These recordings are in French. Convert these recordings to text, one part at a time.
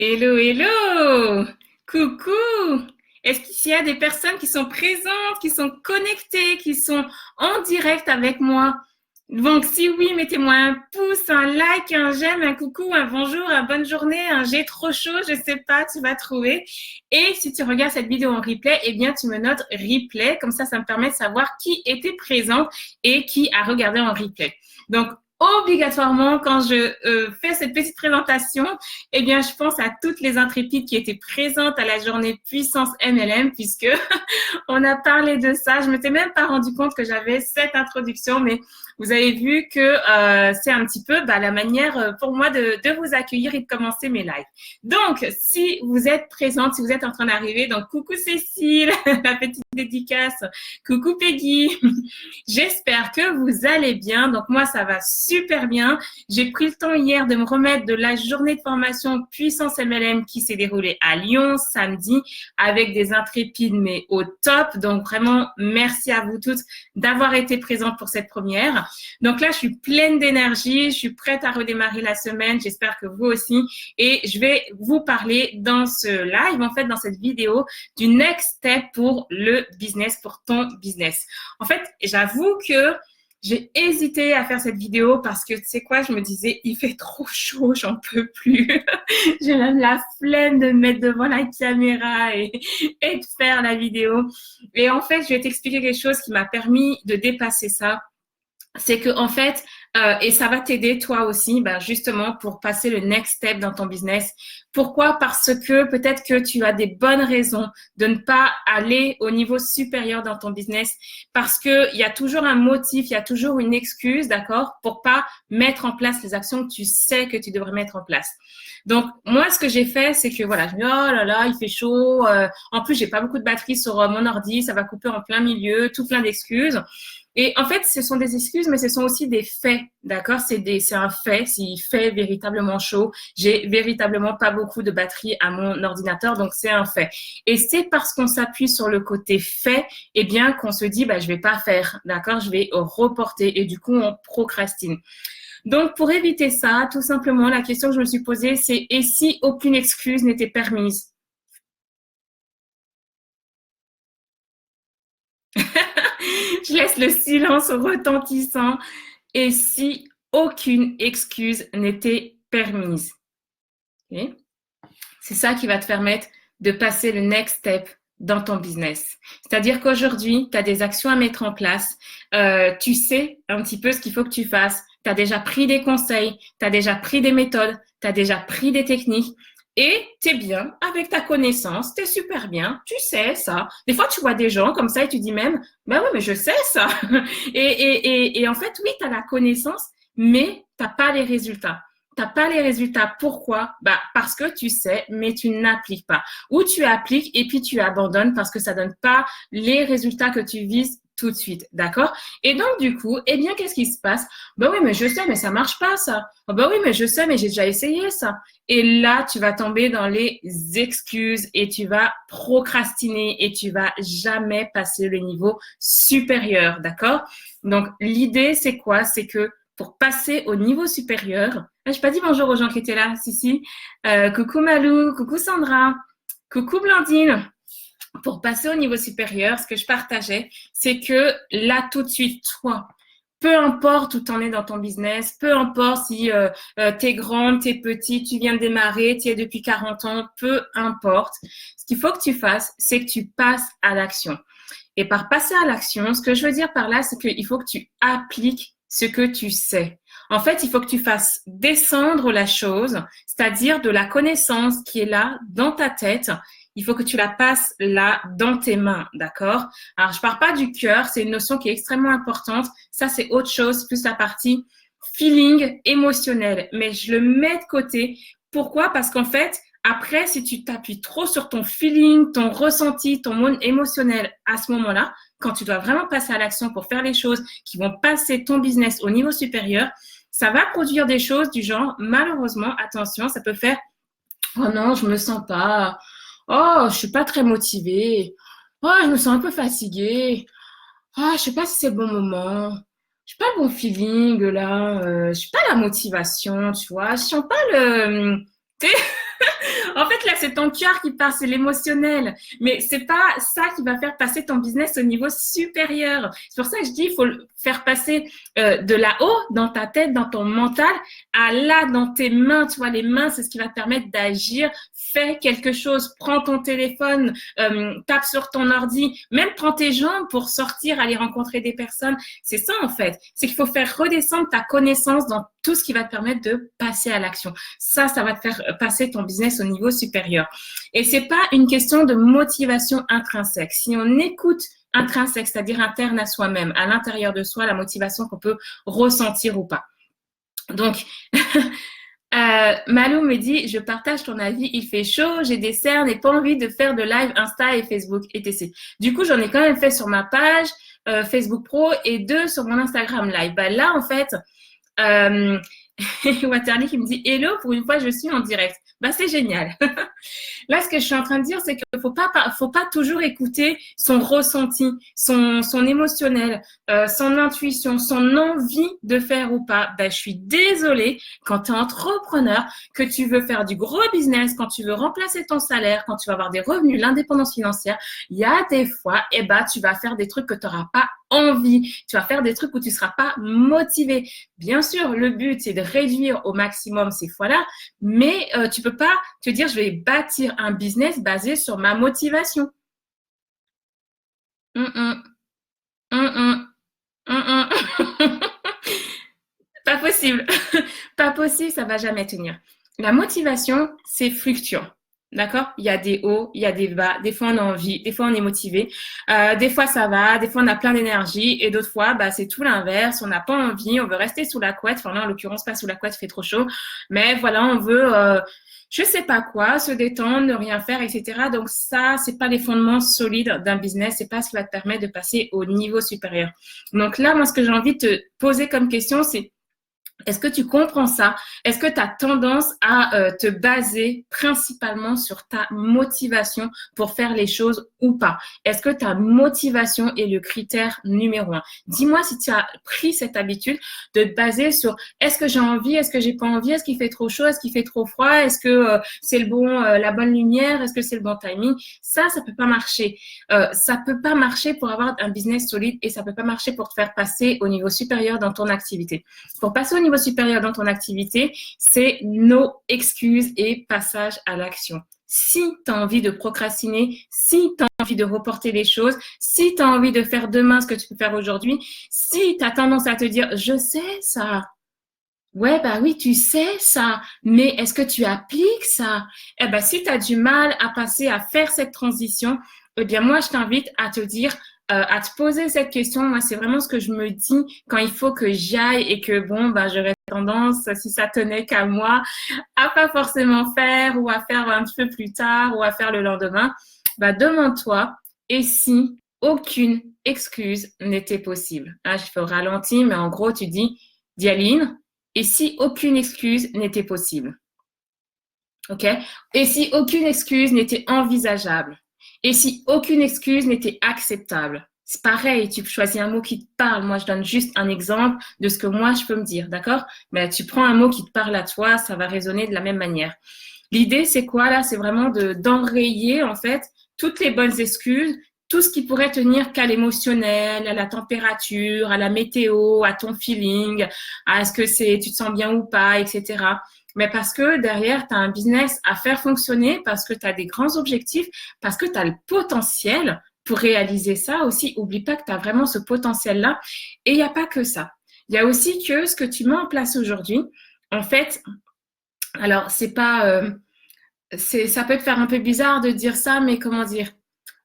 Hello, hello! Coucou! Est-ce qu'il y a des personnes qui sont présentes, qui sont connectées, qui sont en direct avec moi? Donc, si oui, mettez-moi un pouce, un like, un j'aime, un coucou, un bonjour, un bonne journée, un j'ai trop chaud, je sais pas, tu vas trouver. Et si tu regardes cette vidéo en replay, eh bien, tu me notes replay. Comme ça me permet de savoir qui était présent et qui a regardé en replay. Donc, obligatoirement, quand je fais cette petite présentation, eh bien, je pense à toutes les intrépides qui étaient présentes à la journée Puissance MLM, puisque on a parlé de ça. Je ne m'étais même pas rendu compte que j'avais cette introduction, mais vous avez vu que c'est un petit peu la manière pour moi de vous accueillir et de commencer mes lives. Donc, si vous êtes présente, si vous êtes en train d'arriver, donc coucou Cécile, la petite dédicace, coucou Peggy, j'espère que vous allez bien. Donc, moi, ça va super bien. J'ai pris le temps hier de me remettre de la journée de formation Puissance MLM qui s'est déroulée à Lyon samedi avec des intrépides, mais au top. Donc, vraiment, merci à vous toutes d'avoir été présentes pour cette première. Donc là, je suis pleine d'énergie. Je suis prête à redémarrer la semaine. J'espère que vous aussi. Et je vais vous parler dans ce live, en fait, dans cette vidéo, du next step pour le business, pour ton business. En fait, j'avoue que j'ai hésité à faire cette vidéo parce que, tu sais quoi, je me disais, il fait trop chaud, j'en peux plus. J'ai même la flemme de me mettre devant la caméra et de faire la vidéo. Et en fait, je vais t'expliquer quelque chose qui m'a permis de dépasser ça. C'est que en fait, et ça va t'aider toi aussi, justement pour passer le next step dans ton business. Pourquoi? Parce que peut-être que tu as des bonnes raisons de ne pas aller au niveau supérieur dans ton business, parce que il y a toujours un motif, il y a toujours une excuse, d'accord, pour pas mettre en place les actions que tu sais que tu devrais mettre en place. Donc moi, ce que j'ai fait, c'est que voilà, je me dis oh là là, il fait chaud. En plus, j'ai pas beaucoup de batterie sur mon ordi, ça va couper en plein milieu, tout plein d'excuses. Et en fait, ce sont des excuses, mais ce sont aussi des faits, d'accord? C'est un fait. S'il fait véritablement chaud, j'ai véritablement pas beaucoup de batterie à mon ordinateur, donc c'est un fait. Et c'est parce qu'on s'appuie sur le côté fait, eh bien, qu'on se dit, je vais pas faire, d'accord? Je vais reporter et du coup, on procrastine. Donc, pour éviter ça, tout simplement, la question que je me suis posée, c'est et si aucune excuse n'était permise? Je laisse le silence retentissant. Et si aucune excuse n'était permise? Okay? C'est ça qui va te permettre de passer le next step dans ton business. C'est-à-dire qu'aujourd'hui, tu as des actions à mettre en place. Tu sais un petit peu ce qu'il faut que tu fasses. Tu as déjà pris des conseils, tu as déjà pris des méthodes, tu as déjà pris des techniques. Et tu es bien avec ta connaissance, tu es super bien, tu sais ça. Des fois, tu vois des gens comme ça et tu dis même, oui, mais je sais ça. Et en fait, oui, tu as la connaissance, mais tu n'as pas les résultats. T'as pas les résultats. Pourquoi? Parce que tu sais, mais tu n'appliques pas. Ou tu appliques et puis tu abandonnes parce que ça donne pas les résultats que tu vises tout de suite. D'accord? Et donc, du coup, eh bien, qu'est-ce qui se passe? Oui, mais je sais, mais ça marche pas, ça. Oui, mais je sais, mais j'ai déjà essayé ça. Et là, tu vas tomber dans les excuses et tu vas procrastiner et tu vas jamais passer le niveau supérieur. D'accord? Donc, l'idée, c'est quoi? C'est que pour passer au niveau supérieur. Je n'ai pas dit bonjour aux gens qui étaient là, si. Coucou Malou, coucou Sandra, coucou Blandine. Pour passer au niveau supérieur, ce que je partageais, c'est que là, tout de suite, toi, peu importe où tu en es dans ton business, peu importe si tu es grande, tu es petite, tu viens de démarrer, tu es depuis 40 ans, peu importe. Ce qu'il faut que tu fasses, c'est que tu passes à l'action. Et par passer à l'action, ce que je veux dire par là, c'est qu'il faut que tu appliques ce que tu sais. En fait, il faut que tu fasses descendre la chose, c'est-à-dire de la connaissance qui est là dans ta tête. Il faut que tu la passes là dans tes mains, d'accord? Alors, je parle pas du cœur, c'est une notion qui est extrêmement importante. Ça, c'est autre chose, plus la partie feeling émotionnel. Mais je le mets de côté. Pourquoi? Parce qu'en fait, après, si tu t'appuies trop sur ton feeling, ton ressenti, ton monde émotionnel à ce moment-là, quand tu dois vraiment passer à l'action pour faire les choses qui vont passer ton business au niveau supérieur, ça va produire des choses du genre, malheureusement, attention, ça peut faire « Oh non, je me sens pas. Oh, je suis pas très motivée. Oh, je me sens un peu fatiguée. Ah, je sais pas si c'est le bon moment. J'ai pas le bon feeling là. J'ai pas la motivation, tu vois. Je sens pas le. Tu sais, En fait, là, c'est ton cœur qui parle, c'est l'émotionnel. Mais c'est pas ça qui va faire passer ton business au niveau supérieur. C'est pour ça que je dis, il faut le faire passer de là-haut, dans ta tête, dans ton mental, à là, dans tes mains. Tu vois, les mains, c'est ce qui va te permettre d'agir. Fais quelque chose. Prends ton téléphone, tape sur ton ordi, même prends tes jambes pour sortir, aller rencontrer des personnes. C'est ça, en fait. C'est qu'il faut faire redescendre ta connaissance dans tout ce qui va te permettre de passer à l'action. Ça va te faire passer ton business au niveau supérieur. Et c'est pas une question de motivation intrinsèque. Si on écoute intrinsèque, c'est-à-dire interne à soi-même, à l'intérieur de soi, la motivation qu'on peut ressentir ou pas. Donc, Malou me dit, je partage ton avis, il fait chaud, j'ai des cernes et pas envie de faire de live Insta et Facebook, etc. Du coup, j'en ai quand même fait sur ma page Facebook Pro et 2 sur mon Instagram Live. Bah, là, en fait, Waterly qui me dit, hello, pour une fois, je suis en direct. Bah, c'est génial. Là, ce que je suis en train de dire, c'est qu'il faut pas toujours écouter son ressenti, son émotionnel, son intuition, son envie de faire ou pas. Ben, je suis désolée, quand tu es entrepreneur, que tu veux faire du gros business, quand tu veux remplacer ton salaire, quand tu vas avoir des revenus, l'indépendance financière, il y a des fois, tu vas faire des trucs que tu n'auras pas envie. Tu vas faire des trucs où tu ne seras pas motivé. Bien sûr, le but, c'est de réduire au maximum ces fois-là, mais tu peux pas te dire, je vais bâtir un business basé sur ma motivation. Pas possible. Pas possible, ça va jamais tenir. La motivation, c'est fluctuant. D'accord? Il y a des hauts, il y a des bas. Des fois, on a envie, des fois, on est motivé. Des fois, ça va, des fois, on a plein d'énergie. Et d'autres fois, c'est tout l'inverse. On n'a pas envie, on veut rester sous la couette. Enfin, là, en l'occurrence, pas sous la couette, il fait trop chaud. Mais voilà, on veut, je sais pas quoi, se détendre, ne rien faire, etc. Donc, ça, c'est pas les fondements solides d'un business. C'est pas ce qui va te permettre de passer au niveau supérieur. Donc là, moi, ce que j'ai envie de te poser comme question, c'est est-ce que tu comprends ça? Est-ce que tu as tendance à te baser principalement sur ta motivation pour faire les choses ou pas? Est-ce que ta motivation est le critère numéro 1? Dis-moi si tu as pris cette habitude de te baser sur est-ce que j'ai envie, est-ce que j'ai pas envie, est-ce qu'il fait trop chaud, est-ce qu'il fait trop froid, est-ce que c'est la bonne lumière, est-ce que c'est le bon timing? Ça peut pas marcher. Ça peut pas marcher pour avoir un business solide et ça peut pas marcher pour te faire passer au niveau supérieur dans ton activité. Pour passer au niveau supérieur dans ton activité, c'est nos excuses et passage à l'action. Si tu as envie de procrastiner, si tu as envie de reporter les choses, si tu as envie de faire demain ce que tu peux faire aujourd'hui, si tu as tendance à te dire « je sais ça », ouais, oui, tu sais ça, mais est-ce que tu appliques ça? Si tu as du mal à passer à faire cette transition, moi, je t'invite à te dire, à te poser cette question. Moi, c'est vraiment ce que je me dis quand il faut que j'aille et que, j'aurais tendance, si ça tenait qu'à moi, à pas forcément faire ou à faire un petit peu plus tard ou à faire le lendemain. Demande-toi, et si aucune excuse n'était possible? Là, je fais au ralenti, mais en gros, tu dis, Dialine, et si aucune excuse n'était possible? OK? Et si aucune excuse n'était envisageable? Et si aucune excuse n'était acceptable? C'est pareil, tu choisis un mot qui te parle. Moi, je donne juste un exemple de ce que moi, je peux me dire, d'accord? Mais tu prends un mot qui te parle à toi, ça va résonner de la même manière. L'idée, c'est quoi là? C'est vraiment d'enrayer, en fait, toutes les bonnes excuses, tout ce qui pourrait tenir qu'à l'émotionnel, à la température, à la météo, à ton feeling, à est-ce que tu te sens bien ou pas, etc. Mais parce que derrière, tu as un business à faire fonctionner, parce que tu as des grands objectifs, parce que tu as le potentiel pour réaliser ça aussi. Oublie pas que tu as vraiment ce potentiel-là. Et il n'y a pas que ça. Il y a aussi que ce que tu mets en place aujourd'hui, en fait, alors c'est pas, ça peut te faire un peu bizarre de dire ça, mais comment dire?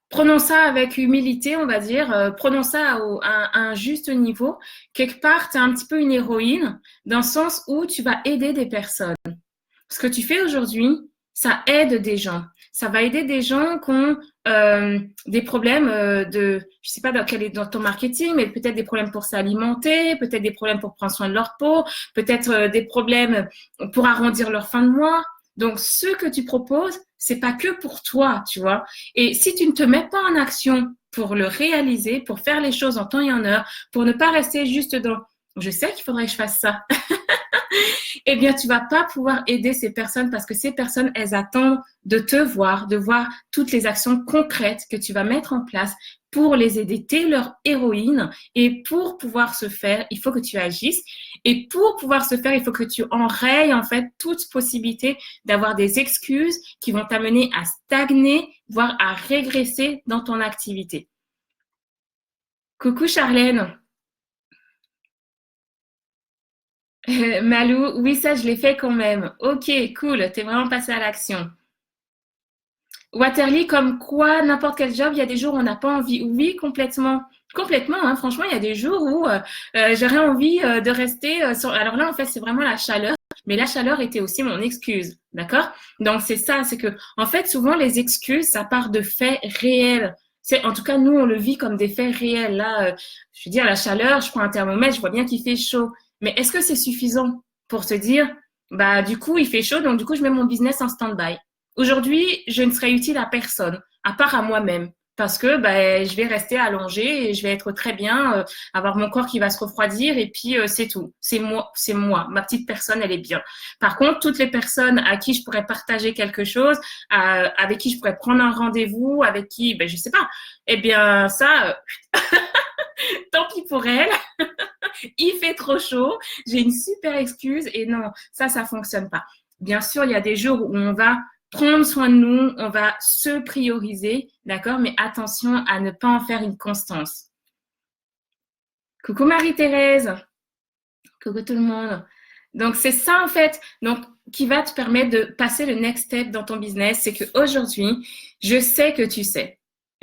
Prenons ça avec humilité, on va dire. Prenons ça à un juste niveau. Quelque part, tu es un petit peu une héroïne dans le sens où tu vas aider des personnes. Ce que tu fais aujourd'hui, ça aide des gens. Ça va aider des gens qui ont des problèmes je sais pas quel est dans ton marketing, mais peut-être des problèmes pour s'alimenter, peut-être des problèmes pour prendre soin de leur peau, peut-être des problèmes pour arrondir leur fin de mois. Donc, ce que tu proposes, c'est pas que pour toi, tu vois. Et si tu ne te mets pas en action pour le réaliser, pour faire les choses en temps et en heure, pour ne pas rester juste dans « je sais qu'il faudrait que je fasse ça ». eh bien, tu vas pas pouvoir aider ces personnes parce que ces personnes, elles attendent de te voir, de voir toutes les actions concrètes que tu vas mettre en place pour les aider. T'es leur héroïne et pour pouvoir se faire, il faut que tu agisses. Et pour pouvoir se faire, il faut que tu enrayes en fait toute possibilité d'avoir des excuses qui vont t'amener à stagner, voire à régresser dans ton activité. Coucou Charlène. Malou, oui, ça, je l'ai fait quand même. Ok, cool, t'es vraiment passé à l'action. Waterly, comme quoi, n'importe quel job, il y a des jours où on n'a pas envie. Oui, complètement. Complètement, hein. Franchement, il y a des jours où j'aurais envie de rester sur... Alors là, en fait, c'est vraiment la chaleur. Mais la chaleur était aussi mon excuse, d'accord? Donc, c'est ça, c'est que, en fait, souvent, les excuses, ça part de faits réels. C'est, en tout cas, nous, on le vit comme des faits réels. Là, je veux dire, la chaleur, je prends un thermomètre, je vois bien qu'il fait chaud. Mais est-ce que c'est suffisant pour se dire, bah, du coup, il fait chaud, donc du coup, je mets mon business en stand-by. Aujourd'hui, je ne serai utile à personne, à part à moi-même, parce que ben, je vais rester allongée et je vais être très bien, avoir mon corps qui va se refroidir et puis c'est tout. C'est moi, ma petite personne, elle est bien. Par contre, toutes les personnes à qui je pourrais partager quelque chose, avec qui je pourrais prendre un rendez-vous, avec qui, ben, je sais pas, eh bien ça, tant pis pour elle. Il fait trop chaud, j'ai une super excuse et non, ça fonctionne pas. Bien sûr, il y a des jours où on va prendre soin de nous, on va se prioriser, d'accord? Mais attention à ne pas en faire une constance. Coucou Marie-Thérèse. Coucou tout le monde. Donc, c'est ça, en fait, donc, qui va te permettre de passer le next step dans ton business. C'est qu'aujourd'hui, je sais que tu sais.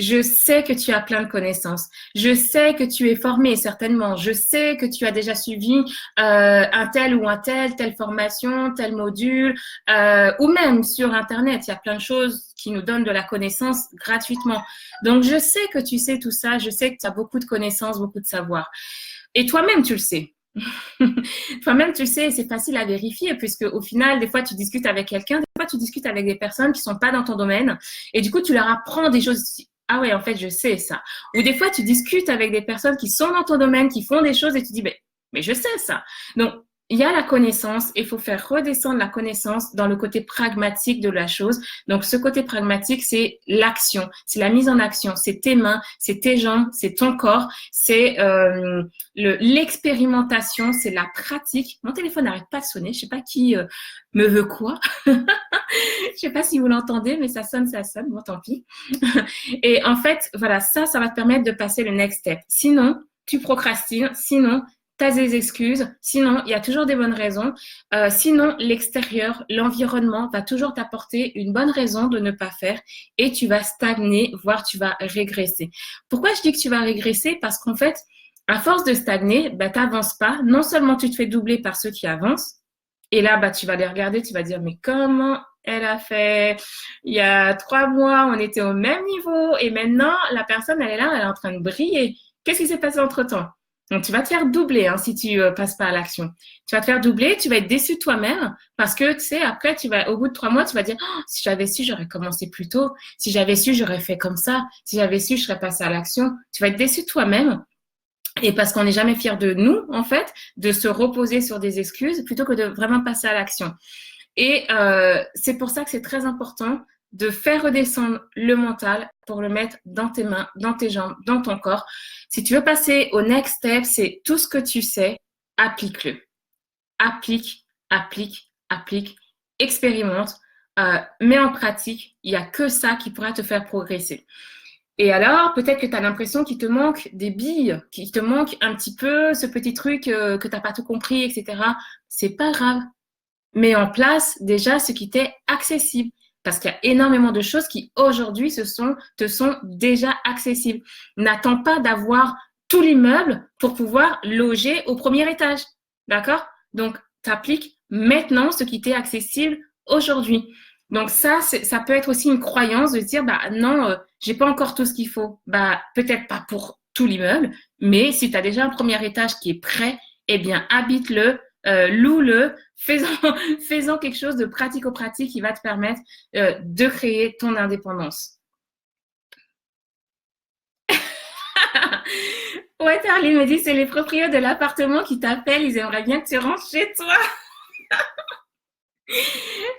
Je sais que tu as plein de connaissances. Je sais que tu es formé, certainement. Je sais que tu as déjà suivi un tel ou un telle formation, tel module, ou même sur Internet. Il y a plein de choses qui nous donnent de la connaissance gratuitement. Donc, je sais que tu sais tout ça. Je sais que tu as beaucoup de connaissances, beaucoup de savoir. Et toi-même, tu le sais. Toi-même, tu sais, c'est facile à vérifier puisque au final, des fois, tu discutes avec quelqu'un, des fois, tu discutes avec des personnes qui sont pas dans ton domaine et du coup, tu leur apprends des choses. Ah ouais, en fait, je sais ça. Ou des fois, tu discutes avec des personnes qui sont dans ton domaine, qui font des choses et tu dis, mais je sais ça. Donc, il y a la connaissance et il faut faire redescendre la connaissance dans le côté pragmatique de la chose. Donc, ce côté pragmatique, c'est l'action, c'est la mise en action, c'est tes mains, c'est tes jambes, c'est ton corps, c'est l'expérimentation, c'est la pratique. Mon téléphone n'arrête pas de sonner, je sais pas qui me veut quoi. Je sais pas si vous l'entendez, mais ça sonne, bon tant pis. Et en fait, voilà, ça va te permettre de passer le next step. Sinon, tu procrastines, sinon, tu as des excuses, sinon, il y a toujours des bonnes raisons. Sinon, l'extérieur, l'environnement va toujours t'apporter une bonne raison de ne pas faire et tu vas stagner, voire tu vas régresser. Pourquoi je dis que tu vas régresser? Parce qu'en fait, à force de stagner, tu n'avances pas. Non seulement tu te fais doubler par ceux qui avancent, et là, tu vas les regarder, tu vas dire, mais comment elle a fait? Il y a 3 mois, on était au même niveau, et maintenant, la personne, elle est là, elle est en train de briller. Qu'est-ce qui s'est passé entre-temps? Donc, tu vas te faire doubler si tu passes pas à l'action. Tu vas te faire doubler, tu vas être déçu de toi-même parce que, tu sais, après, au bout de 3 mois, tu vas dire, oh, si j'avais su, j'aurais commencé plus tôt. Si j'avais su, j'aurais fait comme ça. Si j'avais su, je serais passé à l'action. Tu vas être déçu de toi-même. Et parce qu'on n'est jamais fier de nous, en fait, de se reposer sur des excuses plutôt que de vraiment passer à l'action. Et c'est pour ça que c'est très important de faire redescendre le mental pour le mettre dans tes mains, dans tes jambes, dans ton corps. Si tu veux passer au next step, c'est tout ce que tu sais, applique-le. Applique, applique, applique, expérimente, mets en pratique. Il n'y a que ça qui pourra te faire progresser. Et alors, peut-être que tu as l'impression qu'il te manque des billes, qu'il te manque un petit peu ce petit truc que tu n'as pas tout compris, etc. C'est pas grave. Mets en place déjà ce qui t'est accessible. Parce qu'il y a énormément de choses qui aujourd'hui te sont déjà accessibles. N'attends pas d'avoir tout l'immeuble pour pouvoir loger au premier étage. D'accord? Donc, t'appliques maintenant ce qui t'est accessible aujourd'hui. Donc ça peut être aussi une croyance de dire, non, j'ai pas encore tout ce qu'il faut. Peut-être pas pour tout l'immeuble, mais si tu as déjà un premier étage qui est prêt, eh bien, habite-le, loue-le, fais-en quelque chose de pratico-pratique qui va te permettre de créer ton indépendance. Ouais, Tarly me dit, c'est les propriétaires de l'appartement qui t'appellent, ils aimeraient bien que tu rentres chez toi.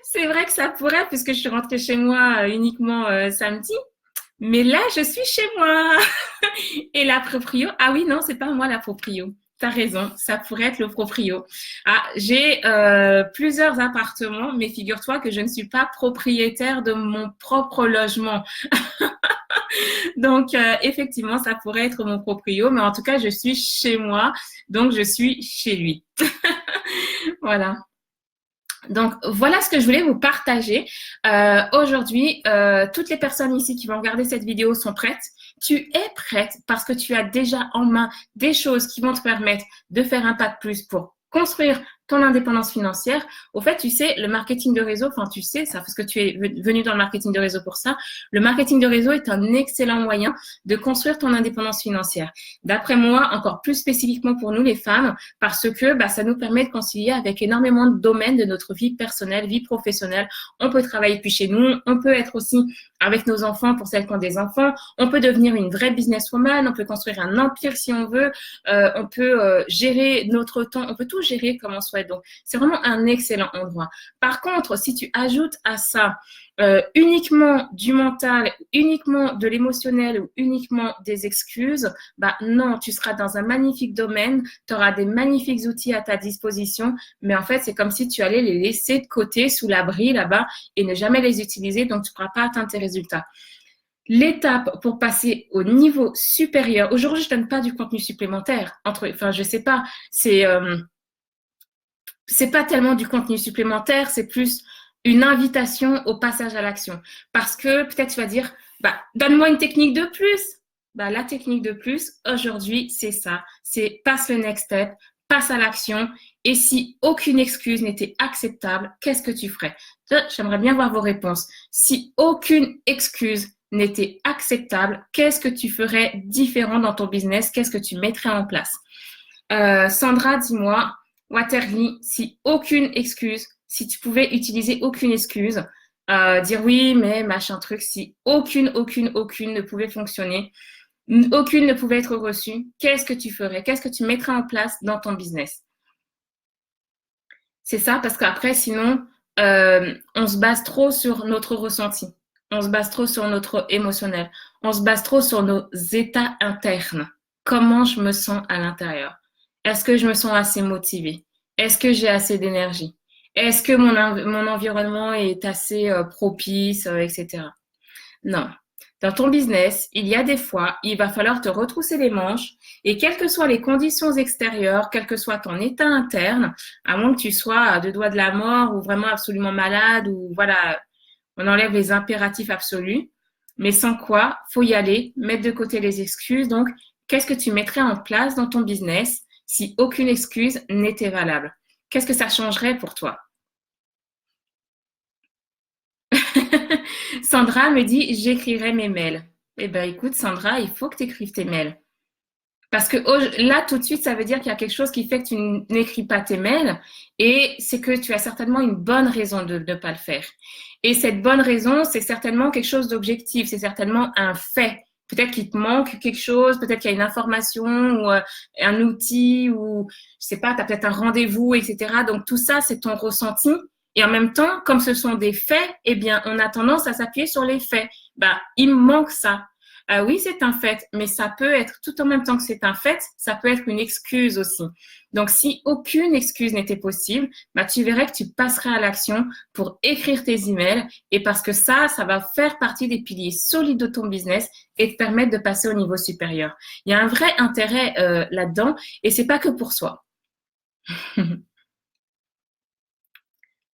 C'est vrai que ça pourrait, puisque je suis rentrée chez moi uniquement samedi. Mais là, je suis chez moi. Et la proprio, ah oui, non, c'est pas moi la proprio. T'as raison, ça pourrait être le proprio. Ah, j'ai plusieurs appartements, mais figure-toi que je ne suis pas propriétaire de mon propre logement. Donc, effectivement, ça pourrait être mon proprio, mais en tout cas, je suis chez moi, donc je suis chez lui. Voilà. Donc, voilà ce que je voulais vous partager. Aujourd'hui, toutes les personnes ici qui vont regarder cette vidéo sont prêtes. Tu es prête parce que tu as déjà en main des choses qui vont te permettre de faire un pas de plus pour construire ton indépendance financière. Au fait, tu sais, le marketing de réseau, enfin, tu sais ça parce que tu es venu dans le marketing de réseau pour ça. Le marketing de réseau est un excellent moyen de construire ton indépendance financière. D'après moi, encore plus spécifiquement pour nous, les femmes, parce que ça nous permet de concilier avec énormément de domaines de notre vie personnelle, vie professionnelle. On peut travailler depuis chez nous, on peut être aussi avec nos enfants pour celles qui ont des enfants, on peut devenir une vraie businesswoman, on peut construire un empire si on veut, on peut gérer notre temps, on peut tout gérer comme on souhaite. Donc, c'est vraiment un excellent endroit. Par contre, si tu ajoutes à ça uniquement du mental, uniquement de l'émotionnel ou uniquement des excuses, non, tu seras dans un magnifique domaine, tu auras des magnifiques outils à ta disposition, mais en fait, c'est comme si tu allais les laisser de côté sous l'abri là-bas et ne jamais les utiliser, donc tu ne pourras pas atteindre tes résultats. L'étape pour passer au niveau supérieur, aujourd'hui, je ne donne pas du contenu supplémentaire, je sais pas, c'est pas tellement du contenu supplémentaire, c'est plus une invitation au passage à l'action. Parce que peut-être tu vas dire, donne-moi une technique de plus. La technique de plus, aujourd'hui, c'est ça. C'est passe le next step, passe à l'action. Et si aucune excuse n'était acceptable, qu'est-ce que tu ferais? J'aimerais bien voir vos réponses. Si aucune excuse n'était acceptable, qu'est-ce que tu ferais différent dans ton business? Qu'est-ce que tu mettrais en place? Sandra, dis-moi, Waterly, si aucune excuse, si tu pouvais utiliser aucune excuse, dire oui, mais machin truc, si aucune ne pouvait fonctionner, aucune ne pouvait être reçue, qu'est-ce que tu ferais? Qu'est-ce que tu mettrais en place dans ton business? C'est ça, parce qu'après, sinon, on se base trop sur notre ressenti. On se base trop sur notre émotionnel. On se base trop sur nos états internes. Comment je me sens à l'intérieur? Est-ce que je me sens assez motivée? Est-ce que j'ai assez d'énergie? Est-ce que mon environnement est assez propice, etc. Non. Dans ton business, il y a des fois, il va falloir te retrousser les manches et quelles que soient les conditions extérieures, quel que soit ton état interne, à moins que tu sois à deux doigts de la mort ou vraiment absolument malade ou voilà, on enlève les impératifs absolus, mais sans quoi, faut y aller, mettre de côté les excuses. Donc, qu'est-ce que tu mettrais en place dans ton business si aucune excuse n'était valable? Qu'est-ce que ça changerait pour toi? Sandra me dit, j'écrirai mes mails. Eh bien, écoute, Sandra, il faut que tu écrives tes mails. Parce que là, tout de suite, ça veut dire qu'il y a quelque chose qui fait que tu n'écris pas tes mails et c'est que tu as certainement une bonne raison de ne pas le faire. Et cette bonne raison, c'est certainement quelque chose d'objectif, c'est certainement un fait. Peut-être qu'il te manque quelque chose, peut-être qu'il y a une information ou un outil ou, je sais pas, tu as peut-être un rendez-vous, etc. Donc, tout ça, c'est ton ressenti. Et en même temps, comme ce sont des faits, eh bien, on a tendance à s'appuyer sur les faits. Il me manque ça. Oui, c'est un fait, mais ça peut être, tout en même temps que c'est un fait, ça peut être une excuse aussi. Donc, si aucune excuse n'était possible, tu verrais que tu passerais à l'action pour écrire tes emails et parce que ça va faire partie des piliers solides de ton business et te permettre de passer au niveau supérieur. Il y a un vrai intérêt là-dedans et c'est pas que pour soi.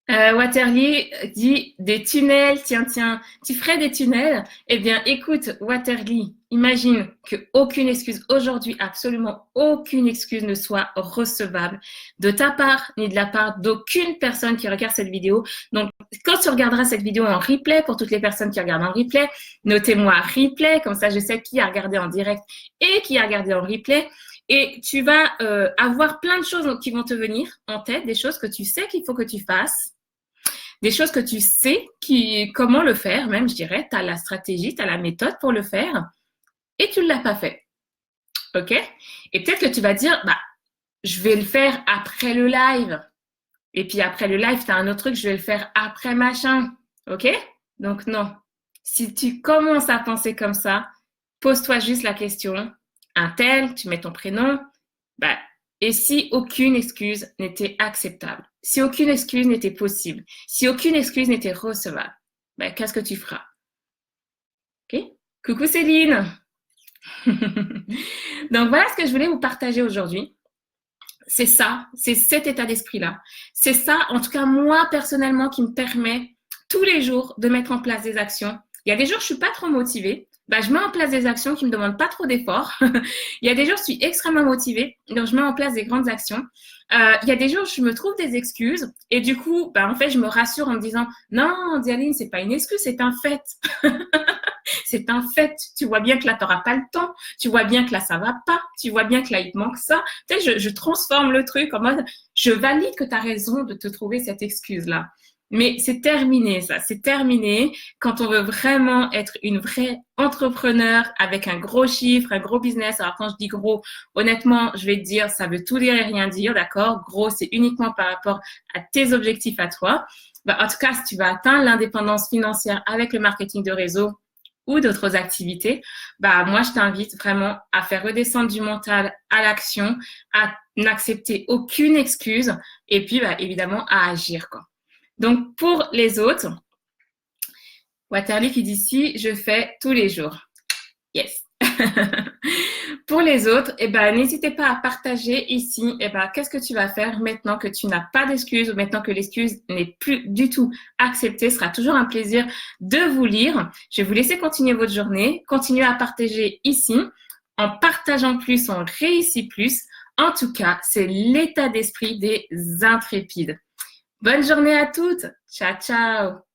Waterly dit des tunnels, tiens, tu ferais des tunnels? Eh bien, écoute, Waterly, imagine qu'aucune excuse aujourd'hui, absolument aucune excuse ne soit recevable de ta part ni de la part d'aucune personne qui regarde cette vidéo. Donc, quand tu regarderas cette vidéo en replay, pour toutes les personnes qui regardent en replay, notez-moi replay, comme ça je sais qui a regardé en direct et qui a regardé en replay. Et tu vas avoir plein de choses qui vont te venir en tête, des choses que tu sais qu'il faut que tu fasses, des choses que tu sais comment le faire, même je dirais, tu as la stratégie, tu as la méthode pour le faire et tu ne l'as pas fait. OK? Et peut-être que tu vas dire, je vais le faire après le live. Et puis après le live, tu as un autre truc, je vais le faire après machin. OK? Donc non. Si tu commences à penser comme ça, pose-toi juste la question, un tel, tu mets ton prénom, bah, et si aucune excuse n'était acceptable, si aucune excuse n'était possible, si aucune excuse n'était recevable, bah, qu'est-ce que tu feras? OK? Coucou Céline! Donc voilà ce que je voulais vous partager aujourd'hui. C'est ça, c'est cet état d'esprit-là. C'est ça, en tout cas moi personnellement, qui me permet tous les jours de mettre en place des actions. Il y a des jours, je suis pas trop motivée. Bah, je mets en place des actions qui me demandent pas trop d'efforts. Il y a des jours, je suis extrêmement motivée, donc je mets en place des grandes actions. Il y a des jours, je me trouve des excuses et du coup, bah, en fait, je me rassure en me disant non, Dialine, c'est pas une excuse, c'est un fait. C'est un fait. Tu vois bien que là, tu n'auras pas le temps. Tu vois bien que là, ça va pas. Tu vois bien que là, il te manque ça. Tu sais, je transforme le truc en mode, je valide que tu as raison de te trouver cette excuse-là. Mais c'est terminé, ça. C'est terminé quand on veut vraiment être une vraie entrepreneur avec un gros chiffre, un gros business. Alors, quand je dis gros, honnêtement, je vais te dire, ça veut tout dire et rien dire, d'accord? Gros, c'est uniquement par rapport à tes objectifs à toi. Bah, en tout cas, si tu vas atteindre l'indépendance financière avec le marketing de réseau, ou d'autres activités, bah moi je t'invite vraiment à faire redescendre du mental à l'action, à n'accepter aucune excuse et puis bah, évidemment à agir quoi. Donc pour les autres, Waterly qui dit si je fais tous les jours. Yes. Pour les autres, eh ben, n'hésitez pas à partager ici qu'est-ce que tu vas faire maintenant que tu n'as pas d'excuse ou maintenant que l'excuse n'est plus du tout acceptée. Ce sera toujours un plaisir de vous lire. Je vais vous laisser continuer votre journée. Continuez à partager ici. En partageant plus, on réussit plus. En tout cas, c'est l'état d'esprit des intrépides. Bonne journée à toutes. Ciao, ciao.